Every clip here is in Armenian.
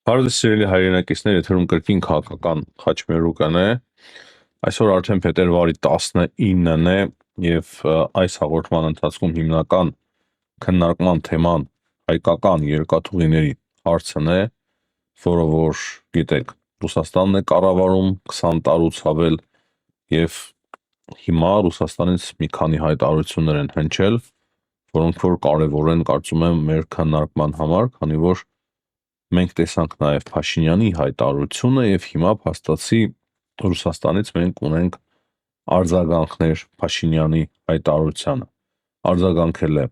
Հարուս սիրելի հայրենակիցներ, եթերում կրկին քաղաքական խաչմերուկն է։ Այսօր արդեն փետրվարի 19-ն է եւ այս հաղորդման ընթացքում հիմնական քննարկման թեման հայկական երկաթուղիների հարցն է, որը որ գիտեք, Ռուսաստանն է կառավարում 20 տարուց ավել եւ հիմա Ռուսաստանից մի քանի հայտարարություններ են հնչել, որոնք որ կարևոր են, կարծում եմ, մեր քննարկման համար, քանի որ մենք տեսանք նաև Փաշինյանի հայտարարությունը եւ հիմա փաստացի Ռուսաստանից մենք ունենք արձագանքներ Փաշինյանի հայտարարությանը։ Արձագանքել է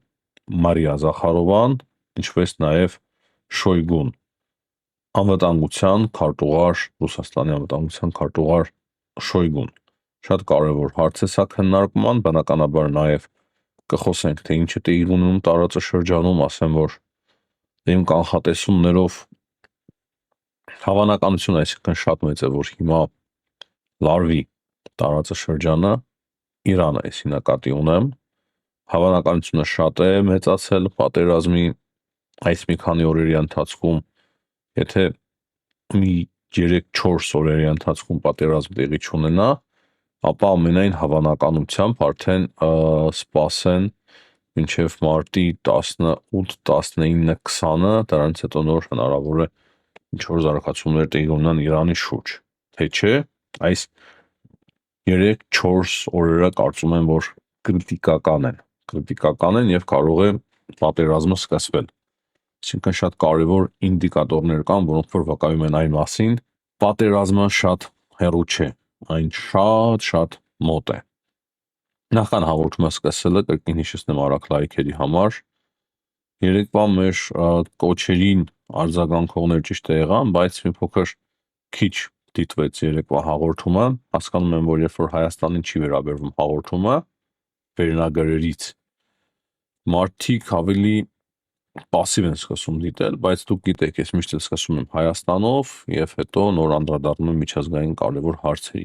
Մարիա Զախարովան, ինչպես նաև Շոյգուն, անվտանգության քարտուղար, Ռուսաստանի անվտանգության քարտուղար Շոյգուն։ Շատ կարևոր հարց է սա քննարկման, բնականաբար նաև կխոսենք, թե ինչ է տեղի ունենում տարածաշրջանում, ասեմ, որ իմ կանխատեսումներով հավանականություն, այսինքն շատ մեծ է, որ հիմա լարվի տարածաշրջանը, Իրանը, այսի նկատի ունեմ, հավանականությունը շատ է մեծացել պատերազմի այս մի քանի օրերի ընթացքում, եթե մի 3-4 օրերի ընթացքում պատերազմ տեղի չունենա, ապա ամենայն հավանականությամբ արդեն սպասեն մինչև մարտի 18, 19, 20-ը, դրանից հետո նոր հնարավոր է ինչ-որ զարգացումներ տեղի ունենան Իրանի շուրջ, թե չէ, այս 3-4 օրերը կարծում եմ, որ կրիտիկական են եւ կարող է պատերազմը սկսվել։ Այսինքն շատ կարևոր ինդիկատորներ կան, որոնք որ վկայում են այն մասին, պատերազմը շատ հեռու չէ, այն շատ մոտ է։ Նախքան հաղորդումը սկսելը կրկին հիշեցնեմ արագ լայքերի համար։ Երեկվա մեր կոչերին արձագանքողներ ճիշտ է եղան, բայց մի փոքր քիչ դիտվեց երեկվա հաղորդումը, հասկանում եմ, որ երբ որ Հայաստանին չի վերաբերվում հաղորդումը, վերնագրերից մարդիկ ավելի պասիվ են սկսում դիտել, բայց դուք գիտեք, ես միշտ եմ սկսում եմ Հայաստանով եւ հետո նոր անդրադառնում եմ միջազգային կարևոր հարցերի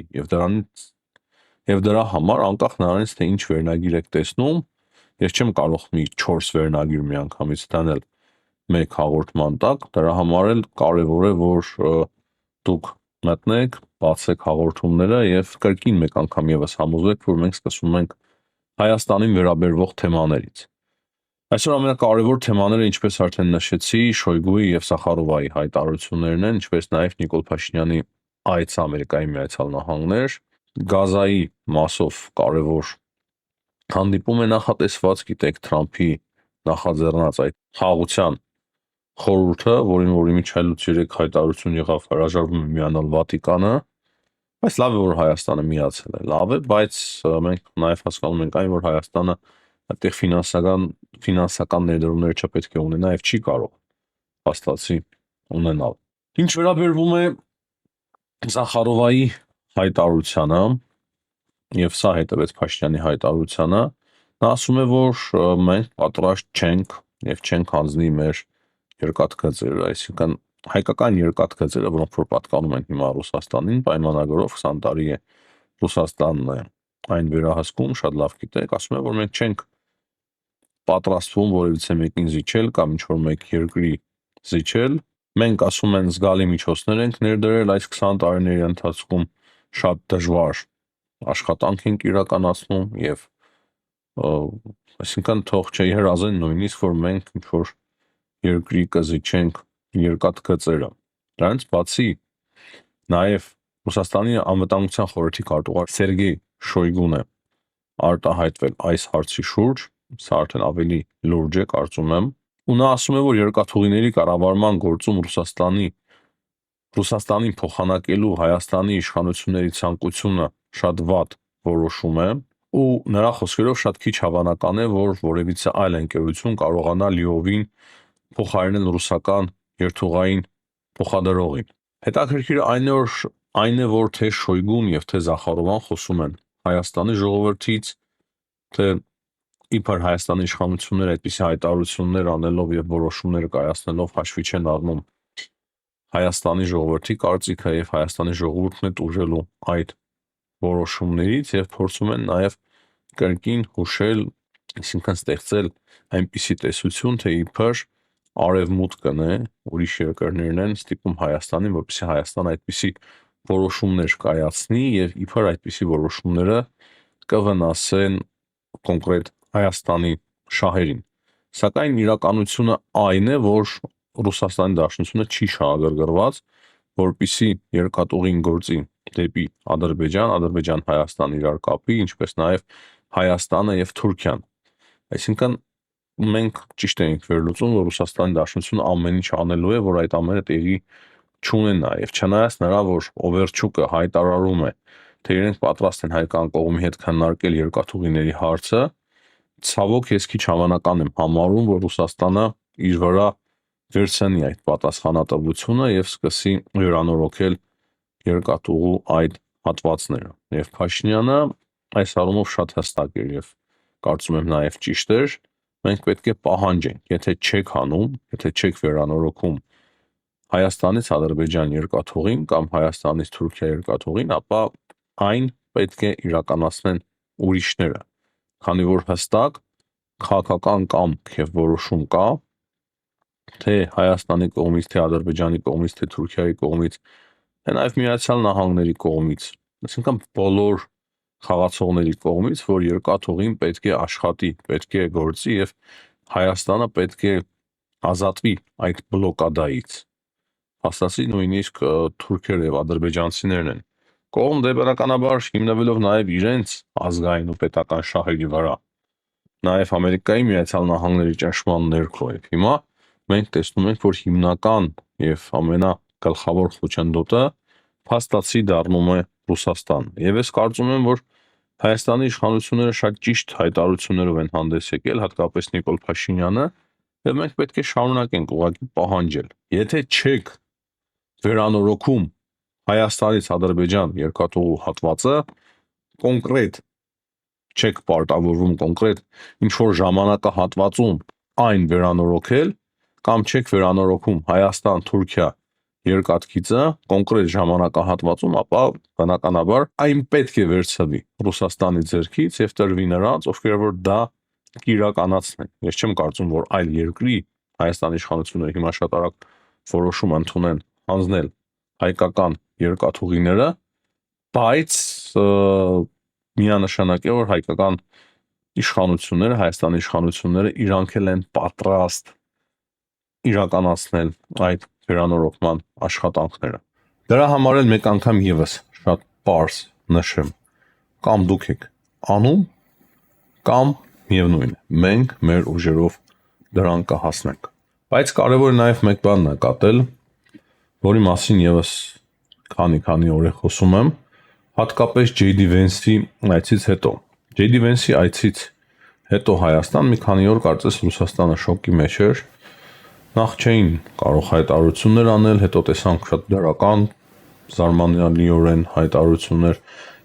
եւ դրա համար անկախ նրանից թե ինչ վերնագիր եք տեսնում, ես չեմ կարող մի 4 վերնագիր միանգամից դնել մեկ հաղորդման տակ, դրա համար էլ կարևոր է, որ դուք մտնեք, բացեք հաղորդումները եւ կրկին մեկ անգամ եւս համոզվեք, որ մենք սկսում ենք Հայաստանին վերաբերվող թեմաներից։ Այսօր ամենակարևոր թեմաները, ինչպես արդեն նշեցի, Շոյգուի եւ Զախարովայի հայտարարություններն են, ինչպես նաեւ Նիկոլ Փաշինյանի այցը Ամերիկայի Միացյալ Նահանգներ, Գազայի մասով կարևոր հանդիպում է նախատեսված, գիտեք, Թրամփի նախաձեռնած այդ խաղաղության խորհուրդը, որին միջայլոց 3 հայտարարություն եղավ, հրաժարվում է միանալ Վատիկանը, բայց լավ է, որ Հայաստանը միացել է, լավ է, բայց մենք նաև հասկանում ենք այն, որ Հայաստանը այդտեղ ֆինանսական ներդրումներ չպետք է ունենա եւ չի կարող փաստացի ունենալ։ Ինչ վերաբերվում է Զախարովայի հայտարարությանը, եւ սա հետևեց Փաշինյանի հայտարարությանը, նա ասում է, որ մենք պատրաստ չենք եւ չենք հանձնի մեր երկաթգծերը, այսինքն հայկական երկաթգծերը, որոնք որ պատկանում են հիմա Ռուսաստանին, պայմանագրով 20 տարի է Ռուսաստանն է այն վերահսկում, շատ լավ գիտեք, ասում է, որ մենք չենք պատրաստվում որևիցե մեկին զիջել կամ ինչ-որ մեկ երկրի զիջել, մենք ասում են զգալի միջոցներ ենք ներդրել այս 20 տարիների ընթացքում, շատ դժվար աշխատանք ենք իրականացնում եւ այսինքն թող չհրազեն նույնիսկ որ մենք ինչ-որ երկրի կզիջենք երկաթգծերը։ Դրանից բացի նաև Ռուսաստանի անվտանգության խորհրդի քարտուղար Սերգեյ Շոյգուն է արտահայտվել այս հարցի շուրջ, սա արդեն ավելի լուրջ է, կարծում եմ, ու նա ասում է, որ երկաթուղիների կառավարման գործում Ռուսաստանին փոխանակելու Հայաստանի իշխանությունների ցանկությունը շատ վատ որոշում է, ու նրա խոսքերով շատ քիչ հավանական է, որ որևիցե այլ ընկերություն կարողանա լիովին փոխարինել ռուսական երթուղային փոխադրողին։ Հետաքրքիրը այն է, որ թե Շոյգուն եւ թե Զախարովան խոսում են Հայաստանի ժողովրդից, թե իբր Հայաստանի իշխանությունները այդպիսի հայտարարություններ անելով եւ որոշումներ կայացնելով հաշվի չեն առնում Հայաստանի ժողովրդի կարծիքը եւ Հայաստանի ժողովուրդն է տուժելու այդ որոշումներից եւ փորձում են նաեւ կրկին հուշել, այսինքն ստեղծել այնպիսի տեսություն, թե իբր արևմուտքն է, ուրիշ երկրներն են ստիպում Հայաստանին, որպեսզի Հայաստանը այդպիսի որոշումներ կայացնի եւ իբր այդպիսի որոշումները կվնասեն կոնկրետ Հայաստանի շահերին։ Սակայն իրականությունը այն է, որ Ռուսաստանի Դաշնությունը չի շահագրգռված, որպեսզի երկաթուղին գործի դեպի Ադրբեջան, Ադրբեջան-Հայաստան իրար կապի, ինչպես նաև Հայաստանը եւ Թուրքիան։ Այսինքն մենք ճիշտ ենք վերլուծում, որ Ռուսաստանի Դաշնությունը ամեն ինչ անելու է, որ այդ ամենը տեղի չունենա, եւ չնայած նրա, որ Օվերչուկը հայտարարում է, թե իրենք պատրաստ են հայկական կողմի հետ քննարկել երկաթուղիների հարցը, ցավոք ես քիչ հավանական եմ համարում, որ Ռուսաստանը իր վրա վերցնի այդ պատասխանատվությունը եւ սկսի վերանորոգել երկաթուղու այդ հատվածները։ Եվ Փաշինյանը այս առումով շատ հստակ էր եւ կարծում եմ նաեւ ճիշտ էր, մենք պետք է պահանջենք, եթե չեք հանում, եթե չեք վերանորոգում Հայաստանից Ադրբեջան երկաթուղին կամ Հայաստանից Թուրքիա երկաթուղին, ապա այն պետք է իրականացնեն ուրիշները, քանի որ հստակ քաղաքական կամք եւ որոշում կա, թե Հայաստանի կողմից, թե Ադրբեջանի կողմից, թե Թուրքիայի կողմից, թե նաեւ Միացյալ Նահանգների կողմից, այսինքն բոլոր խաղացողների կողմից, որ երկաթուղին պետք է աշխատի, պետք է գործի եւ Հայաստանը պետք է ազատվի այդ բլոկադայից։ Փաստացի նույնիսկ թուրքեր եւ ադրբեջանցիներն են կողմ դեպերականաբար հիմնվելով նաեւ իրենց ազգային ու պետական շահերի վրա, նաեւ Ամերիկայի Միացյալ Նահանգների ճնշման ներքո է։ Հիմա մենք տեսնում ենք, որ հիմնական եւ ամենագլխավոր խոչընդոտը փաստացի դառնում է Ռուսաստանն։ Եվ ես կարծում եմ, որ Հայաստանի իշխանությունները շատ ճիշտ հայտարարություններով են հանդես եկել, հատկապես Նիկոլ Փաշինյանը, եւ մենք պետք է շարունակենք ուղղակի պահանջել։ Եթե չեք վերանորոգում Հայաստանից Ադրբեջան երկաթուղու հատվածը, կոնկրետ չեք պարտավորվում կոնկրետ ինչ որ ժամանակահատվածում այն վերանորոգել, կամ չեք վերանորոգում Հայաստան-Թուրքիա երկաթգիծը կոնկրետ ժամանակահատվածում, ապա բնականաբար այն պետք է վերցվի Ռուսաստանի ձեռքից եւ տրվի նրանց, ովքեր որ դա կիրականացնեն։ Ես չեմ կարծում, որ այլ երկրի Հայաստանի իշխանությունները հիմա շատ արագ որոշում ընդունեն հանձնել հայկական երկաթուղիները, բայց միանշանակ է, որ հայկական իշխանությունները, Հայաստանի իշխանությունները իրանք էլ են պատրաստ իրականացնել այդ վերանորոգման աշխատանքները։ Դրա համար էլ մեկ անգամ եւս շատ պարզ նշեմ, կամ դուք եք անում, կամ միևնույն է, մենք մեր ուժերով դրան կհասնենք։ Բայց կարևոր է նաեւ մեկ բան նկատել, որի մասին եւս քանի օր է խոսում եմ, հատկապես JD Vance-ի այցից հետո։ JD Vance-ի այցից հետո Հայաստան մի քանի օր կարծես Ռուսաստանը շոկի մեջ էր, նախ չէին կարող հայտարարություններ անել, հետո տեսանք շատ դրական, զարմանալիորեն հայտարարություններ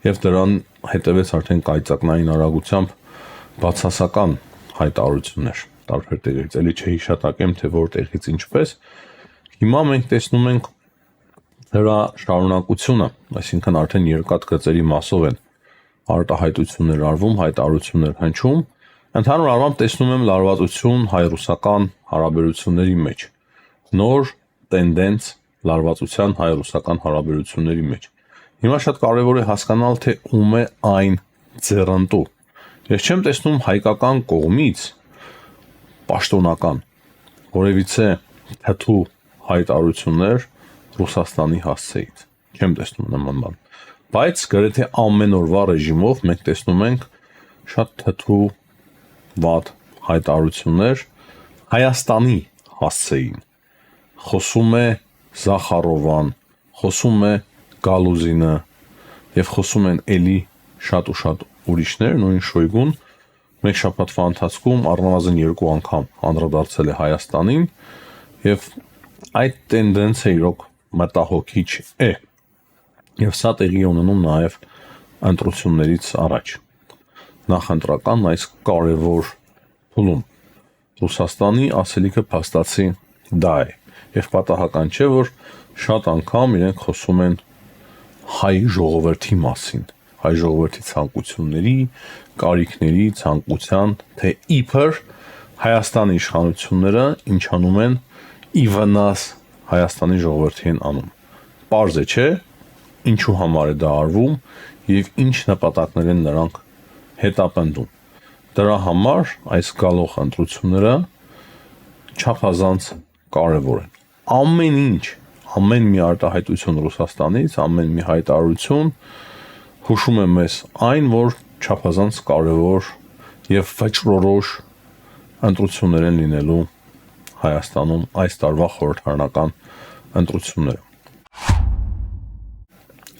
եւ դրան հետևեց արդեն կայծակնային արագությամբ բացասական հայտարարություններ տարբեր տեղերից, էլի չհիշատակեմ, թե որտեղից ինչպես։ Հիմա մենք տեսնում ենք դրա շարունակությունը, այսինքն արդեն երկաթգծերի մասով են արտահայտություններ արվում, հայտարարություններ հնչում, ընդհանուր առմամբ տեսնում եմ լարվածություն հայ-ռուսական հարաբերությունների մեջ, նոր տենդենց լարվածության հայ-ռուսական հարաբերությունների մեջ։ Հիմա շատ կարևոր է հասկանալ, թե ում է այն ձեռնտու։ Ես չեմ տեսնում հայկական կողմից պաշտոնական որևիցե թթու հայտարարություններ Ռուսաստանի հասցեից։ Չեմ տեսնում նման բան։ Բայց գրեթե ամեն օրվա ռեժիմով մենք տեսնում ենք շատ թթու վատ հայտարարություններ Հայաստանի հասցեին։ Խոսում է Զախարովան, խոսում է Գալուզինը եւ խոսում են էլի շատ ու շատ ուրիշներ, նույն Շոյգուն մեկ շաբաթվա ընթացքում առնվազն 2 անգամ անդրադարձել է Հայաստանին եւ այդ տենդենսը իրոք մտահոգիչ է։ Եվ սա տեղի ունենում նաեւ ընտրություններից առաջ։ Նախընտրական այս կարևոր փուլում Ռուսաստանի ասելիքը փաստացի դա է։ Եվ պատահական չէ, որ շատ անգամ իրենք խոսում են հայ ժողովրդի մասին, հայ ժողովրդի ցանկությունների, կարիքների, ցանկության, թե իբր Հայաստանի իշխանությունները ինչ անում են ի վնաս Հայաստանի ժողովրդի են անում։ Պարզ է, չէ՞, ինչու համար է դա արվում եւ ինչ նպատակներ են նրանք հետապնդում։ Դրա համար այս գալող ընտրությունները չափազանց կարևոր են։ Ամեն ինչ, ամեն մի արտահայտություն Ռուսաստանից, ամեն մի հայտարարություն հուշում է մեզ այն, որ չափազանց կարևոր եւ վճռորոշ ընտրություններ են լինելու Հայաստանում այս տարվա խորհրդարանական ընտրությունները։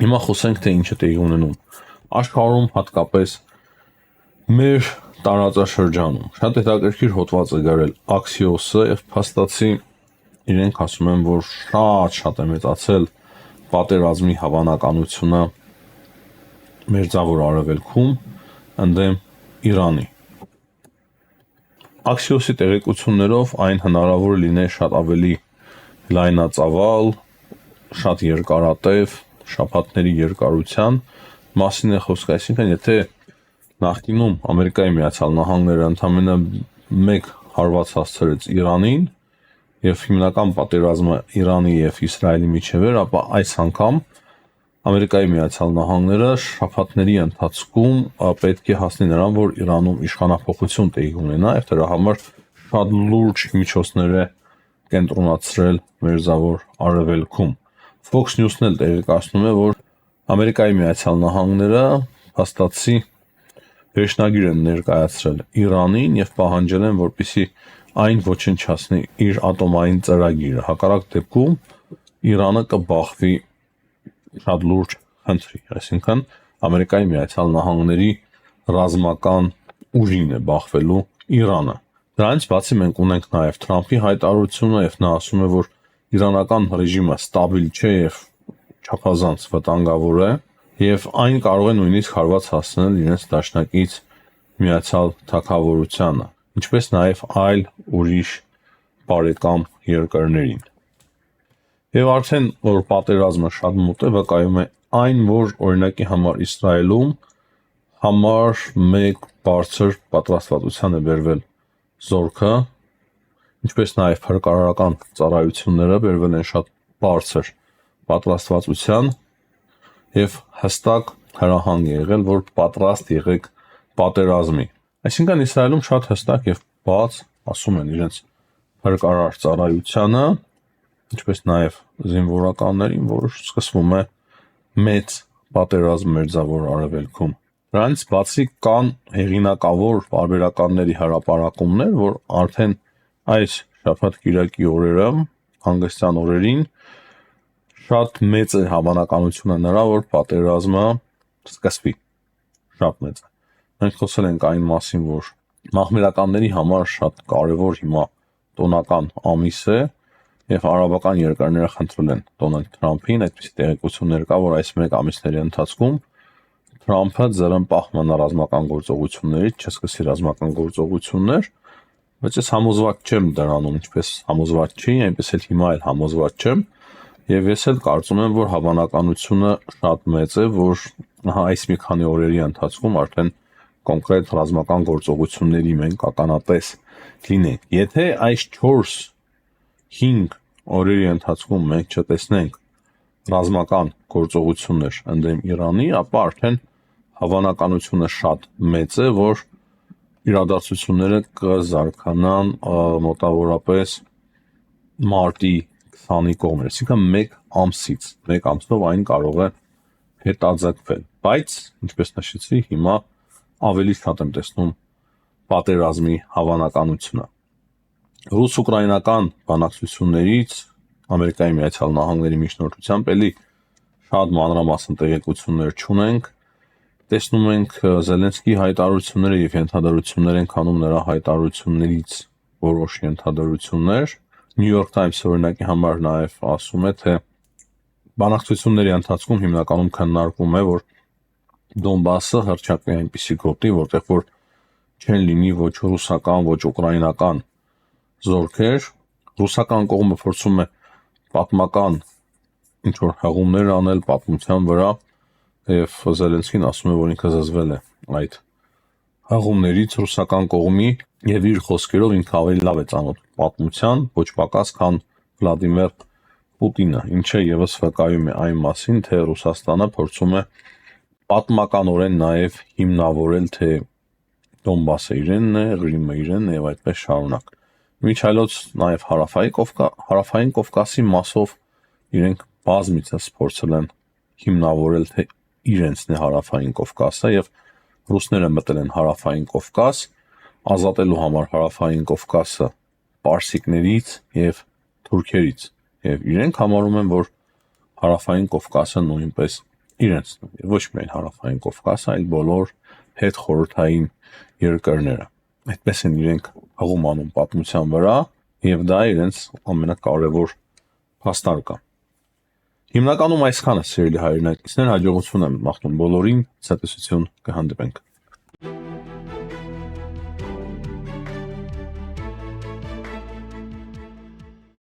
Հիմա խոսենք, թե ինչ է տեղի ունենում աշխարհում, հատկապես մեր տարածաշրջանում։ Շատ հետաքրքիր հոդված է գրել Axios-ը եւ փաստացի իրենք ասում են, որ շատ է մեծացել պատերազմի հավանականությունը Մերձավոր Արևելքում ընդդեմ Իրանի։ Axios-ի տեղեկություններով այն հնարավոր լիներ շատ ավելի լայնածավալ, շատ երկարատև, շաբաթների երկարության մասին է խոսքը, այսինքն եթե նախկինում Ամերիկայի Միացյալ Նահանգները ընդամենը մեկ հարված հասցրեց Իրանին եւ հիմնական պատերազմը Իրանի եւ Իսրայելի միջեւ էր, ապա այս անգամ Ամերիկայի Միացյալ Նահանգները շաբաթների ընթացքում պետք է հասնի նրան, որ Իրանում իշխանափոխություն տեղի ունենա եւ դրա համար շատ լուրջ միջոցներ է կենտրոնացրել Մերձավոր Արևելքում։ Fox News-ն էլ տեղեկացնում է, որ Ամերիկայի Միացյալ Նահանգները հաստատի վերջնագիր են ներկայացրել Իրանին եւ պահանջել են, որպեսզի այն ոչնչացնի իր ատոմային ծրագիրը։ Հակառակ դեպքում Իրանը կբախվի շատ լուրջ խնդրի, այսինքն Ամերիկայի Միացյալ Նահանգների ռազմական ուժին է բախվելու Իրանը։ Դրանից բացի մենք ունենք նաև Թրամփի հայտարարությունը եւ նա ասում է, որ իրանական ռեժիմը ստաբիլ չէ եւ չափազանց վտանգավոր է եւ այն կարող է նույնիսկ հարված հասցնել իրենց դաշնակից Միացյալ Թագավորությանը, ինչպես նաև այլ ուրիշ բարեկամ երկրներին։ Եվ արդեն որ պատերազմը շատ մոտ է, վկայում է այն, որ օրինակի համար Իսրայելում համար 1 բարձր պատրաստվածության է բերվել զորքը, ինչպես նաև հրկարարական ծառայությունները բերվել են շատ բարձր պատրաստվածության եւ հստակ հրահանգ է եղել, որ պատրաստ եղեք պատերազմի։ Այսինքն Իսրայելում շատ հստակ եւ բաց ասում են իրենց հրկարար ծառայությանը, ինչպես նաև զինվորականներին, որ սկսվում է մեծ պատերազմ Մերձավոր Արևելքում։ Դրանից բացի կան հեղինակավոր պարբերականների հրապարակումներ, որ արդեն այս շաբաթ կիրակի օրերը, հանգստյան օրերին շատ մեծ է հավանականությունը նրա, որ պատերազմը սկսվի։ Շատ մեծ է։ Մենք խոսել ենք այն մասին, որ մահմերականների համար շատ կարևոր հիմա տոնական ամիս է եւ արաբական երկրները խնդրել են Դոնալդ Թրամփին, այդպիսի տեղեկություններ կա, որ այս 1 ամիսների ընթացքում Թրամփը ձեռն պահմանա ռազմական գործողություններից, չսկսի ռազմական գործողություններ, բայց ես համոզված չեմ դրանում, ինչպես համոզված չի, այնպես էլ հիմա էլ համոզված չեմ, եւ ես էլ կարծում եմ, որ հավանականությունը շատ մեծ է, որ այս մի քանի օրերի ընթացքում արդեն կոնկրետ ռազմական գործողությունների մենք ականատես լինենք։ Եթե այս 4-5 օրերի ընթացքում մենք չտեսնենք ռազմական գործողություններ ընդդեմ Իրանի, ապա արդեն հավանականությունը շատ մեծ է, որ իրադարձությունները կզարգանան մոտավորապես մարտի 20-ի կողմեր, այսինքն 1 ամսից, 1 ամսով այն կարող է հետաձգվել, բայց ինչպես նշեցի, հիմա ավելի շատ եմ տեսնում պատերազմի հավանականությունը։ Ռուս-ուկրաինական բանակցություններից Ամերիկայի Միացյալ Նահանգների միջնորդությամբ էլի շատ մանրամասն տեղեկություններ չունենք, տեսնում ենք Զելենսկիի հայտարարությունները եւ ենթադրություններ են քանում նրա հայտարարություններից որոշ ենթադրություններ։ New York Times-ը օրինակի համար նաեւ ասում է, թե բանակցությունների ընթացքում հիմնականում քննարկվում է, որ Դոնբասը հռչակվի այնպիսի գոտի, որտեղ որ չեն լինի ոչ ռուսական, ոչ ուկրաինական զորքեր, ռուսական կողմը փորձում է պատմական ինչ որ հղումներ անել պատմության վրա եւ Զելենսկին ասում է, որ ինքը զզվել է այդ հղումներից ռուսական կողմի եւ իր խոսքերով ինքը ավելի լավ է ծանոթ պատմության, ոչ պակաս, քան Վլադիմիր Պուտինը, ինչը եւս վկայում է այն մասին, թե Ռուսաստանը փորձում է պատմականորեն նաեւ հիմնավորել, թե Դոնբասը իրենն է, Ղրիմը իրենն է եւ այդպես շարունակ։ Միջայլոց նաեւ հարավային Կովկասի մասով իրենք բազմիցս փորձել են հիմնավորել, թե իրենցն է հարավային Կովկասը եւ ռուսները մտել են հարավային Կովկաս, ազատելու համար հարավային Կովկասը պարսիկներից եւ թուրքերից եւ իրենք համարում են, որ հարավային Կովկասը նույնպես իրենցն է, ոչ միայն հարավային Կովկասը, այլ բոլոր հետխորհրդային երկրները։ Այդպես են իրենք հղում անում պատմության վրա եւ դա իրենց ամենակարևոր փաստարկը։ Հիմնականում այսքանը, սիրելի հայրենակիցներ, հաջողություն եմ մաղթում բոլորին, ցտեսություն, կհանդիպենք։